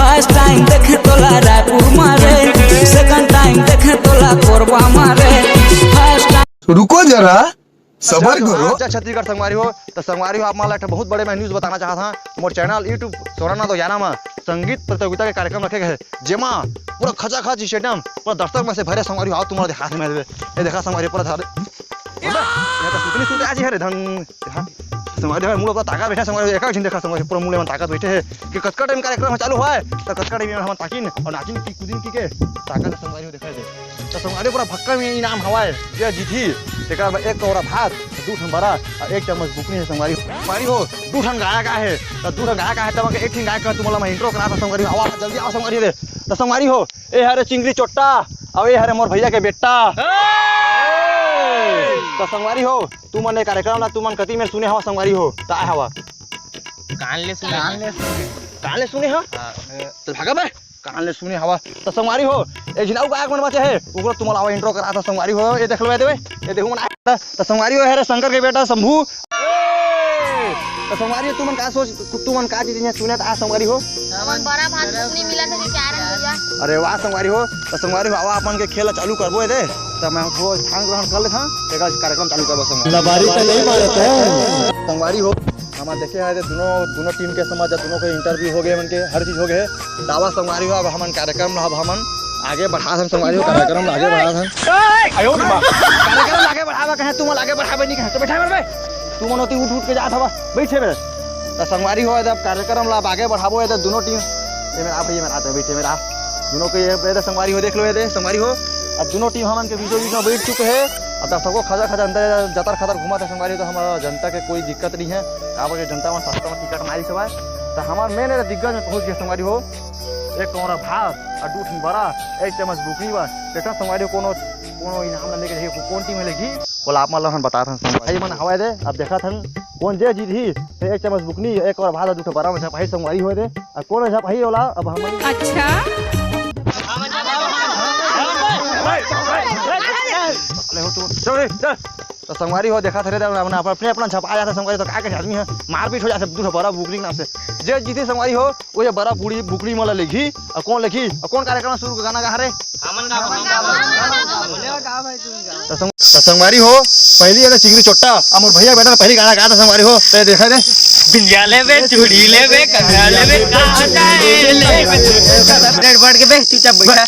First time देखे तोला रायपुर मारे, सेकंड टाइम देखे तोला कोरबा मारे, फर्स्ट टाइम। रुको जरा सबर करो। छत्तीसगढ़ संगवारी हो तो संगवारी हो आप मान एक बहुत बड़े मैं न्यूज बताना चाहता हूँ। मोर चैनल यूट्यूब 14/2/11 में संगीत प्रतियोगिता के कार्यक्रम रखे गए जेमा पूरा खचा खच स्टेडियम पूरा दर्शक में से भरे संगवारी हो तुम्हारे हाथ में ये देखा संगवारी पूरा धारे ये तो सुतनी सुते आज है रे धन संगवारी है मूल ताकत बैठे संगवारी एक दिन देखा संगवारी पूरा मूल में ताकत बैठे है कि कतका टाइम कार्यक्रम चालू हुआ है तो कतका टाइम हम ताकिन और नाकिन की कुदिन की के ताकत संगवारी हो दिखाई दे तो संगवारी पूरा भक्का में इनाम हवा है ये जीती एक कौरा भात 2 ठन बड़ा और 1 चम्मच बुकनी है संगवारी संगवारी हो 2 ठन गायक है तो 2 ठन गायक है तब एक ठन गायक का तुम्हारा मैं इंट्रो करा था संगवारी आवाज जल्दी आओ संगवारी दे तो संगवारी हो ए हरे चिंगरी चोट्टा और ए हरे मोर भैया के बेटा तो संगवारी हो तू मन कार्यक्रम ला तू मन कति में सुने हवा संगवारी हो ता हवा कान ले सुने हा तो भागा बे कान ले सुने हवा तो संगवारी हो एक जिनाऊ गायक मन बचे है ओकरो तुम्हारा आवा इंट्रो करा था संगवारी हो ये देख लो देवे ये देखो मन तो संगवारी हो हरे शंकर के बेटा शंभू तो संगवारी तू मन का सोच तू मन का चीज सुने ता संगवारी हो बड़ा भात नहीं मिला था कि क्या रे भैया। अरे वाह संगवारी हो तो संगवारी हो आवा अपन के खेल चालू करबो दे तो मैं थोड़ा स्थान ग्रहण कर लेता एक कार्यक्रम चालू करबो संगवारी लबारी तो नहीं मारते हैं संगवारी हो हम देखे है दोनों टीम के समझ दोनों के इंटरव्यू हो गए मन के हर चीज हो गए दावा संगवारी हो अब हमन कार्यक्रम अब हमन आगे बढ़ा सन संगवारी हो कार्यक्रम आगे बढ़ा सन कार्यक्रम आगे बढ़ावा कहे तुम आगे बढ़ावे नहीं कहे तो बैठा बे तू मन होती उठ के जात हवा बैठे बे तो संगवारी हो जब कार्यक्रम ला आगे बढ़ाबो है तो दोनों टीम ये मेरा आप ये मेरा आते बैठे मेरा दोनों के ये संगवारी हो देख लो ये संगवारी हो अब दोनों टीम हमन के बीचों बीच में बैठ चुके हैं अब दर्शकों खजा खजा अंदर जतर खतर घुमा था संगवारी तो हमारा जनता के कोई दिक्कत नहीं है काबर के जनता में सस्ता में टिकट मारी सब तो हमार मेन दिग्गज में पहुंच गया संगवारी हो एक कौरा भात और 2 ठन बड़ा 1 चम्मच बुकनी बा देखा संगवारी कोनो इनाम लेके जाइए कौन टीम में लेगी बोला आप मतलब बता था संगवारी मन हवा दे अब देखा था कौन जे जीत ही 1 चम्मच बुकनी 1 कौरा भात और 2 ठन बड़ा में भाई संगवारी हो दे और कौन है भाई वाला अब हम अच्छा तो संगवारी हो देखा थे अपने अपना छपा जाता संगवारी तो क्या आदमी है मारपीट हो जाता दूसरा बड़ा बुकरी नाम से जे जीती संगवारी हो वो ये बड़ा बुड़ी बुकरी मला लिखी और कौन लिखी और कौन कार्यक्रम शुरू गाना गा रहे तो संगवारी हो पहली है चिंगरी चोट्टा अमर भैया बेटा पहली गाना गाता संगवारी हो तो देखा दे बिंदिया लेबे चूड़ी लेबे कंगना लेबे काटा लेबे बढ़ के बे चुपचाप बैठा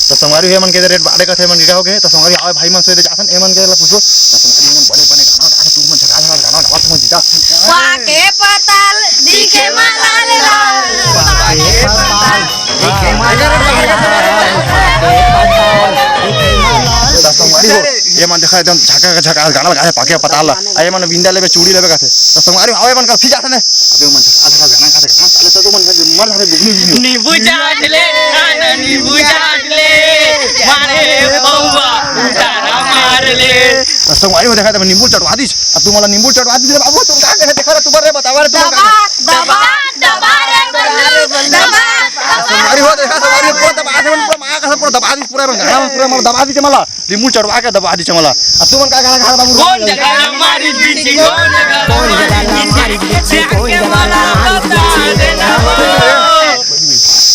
तो संगवारी है मन के रेट बाड़े का थे मन क्या हो गए तो संगवारी आवे भाई मन से जासन ए मन के पूछो तो संगवारी मन बड़े बड़े गाना गा तू मन झगा झगा गाना गा तू जीता पाके पताल दिखे मलाल लाल पाके पताल दिखे तो संगवारी हो ये मन देखा एकदम झका झका गाना गा पाके पताल ये मन बिंदा लेबे चूड़ी लेबे का थे तो संगवारी आवे मन का फिर जासन अबे मन झका झका गाना गा गाना चले तो मन मर जाते बुगनी नींबू चाट ले नींबू चाट ले मारे बउवा उतारा मार ले तो संगवारी हो देखा तो नींबू चटवा दी अब तू मला नींबू चटवा दी बाबू तुम का देखा तू बरे बतावा रे तू दबा दबा रे बल्लू दबा संगवारी हो देखा संगवारी पूरा दबा दे पूरा मां का पूरा दबा दी पूरा गाना पूरा मला दबा दी मला नींबू चटवा के दबा दी मला अब तू मन का गाना गा बाबू कौन जगह मारी बिची कौन जगह मारी बिची कौन जगह बता देना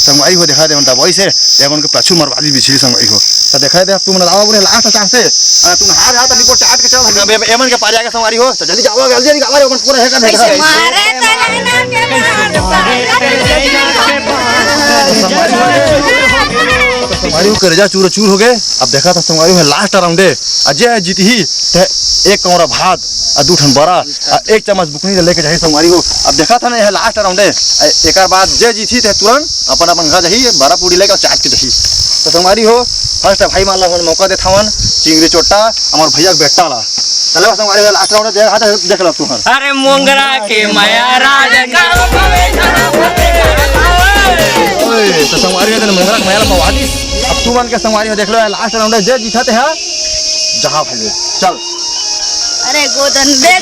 संगवारी हो देखा दे मन दबाई से ये मन के प्रचुर मरवादी बिछड़ी संगवारी हो तो देखा दे तू मन लावा बोले लास्ट चांस से तू हार हाथ रिपोर्ट चाट के चल ए मन के पारिया के संगवारी हो तो जल्दी जाओ जल्दी गावा अपन पूरा है का मारे तलैना के संगवारी हो करजा चूर चूर हो गए अब देखा था संगवारी में लास्ट राउंड है अजय जीत ही 1 कौरा भात और 2 ठन बड़ा और 1 चम्मच बुकनी लेके जाही संगवारी हो अब देखा था ना यह लास्ट राउंड है एक बाद जे जीती थे तुरंत अपन अपन घर जाही बड़ा पूरी लेके चाट के जाही तो संगवारी हो फर्स्ट भाई मान ला मौका दे थावन चिंगरी चोट्टा हमार भैया के बेटा ला चलो संगवारी हो लास्ट राउंड देख लो तू अरे मोंगरा के माया राज तो संगवारी हो मोंगरा माया पवा दी अब तू मन के संगवारी हो देख लो लास्ट राउंड है जे जीता है जहां भाई चल अरे गोदन दे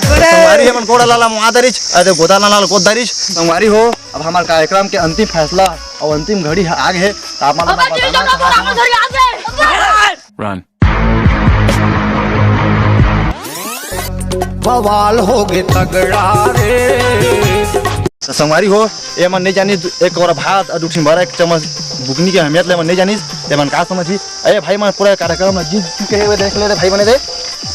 संगवारी है मन कोड़ा लाला मुआदरिच अरे गोदा लाला गोदारिच संगवारी हो अब हमारे कार्यक्रम के अंतिम फैसला और अंतिम घड़ी आगे है तो आप रन बवाल हो गए तगड़ा रे। संगवारी हो ये मन नहीं जानी एक और भात और दूसरी बार एक चम्मच बुकनी की अहमियत ले मन नहीं जानी ये मन का समझी अरे भाई मन पूरा कार्यक्रम में जीत चुके हैं देख ले भाई मने दे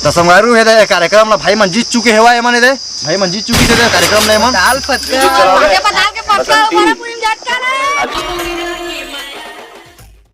तो संगवारी है दे कार्यक्रम में भाई मन जीत चुके हैं ये मने दे भाई मन जीत चुकी थे कार्यक्रम में मन आगे बता के पटका हमारा पूरी झटका ना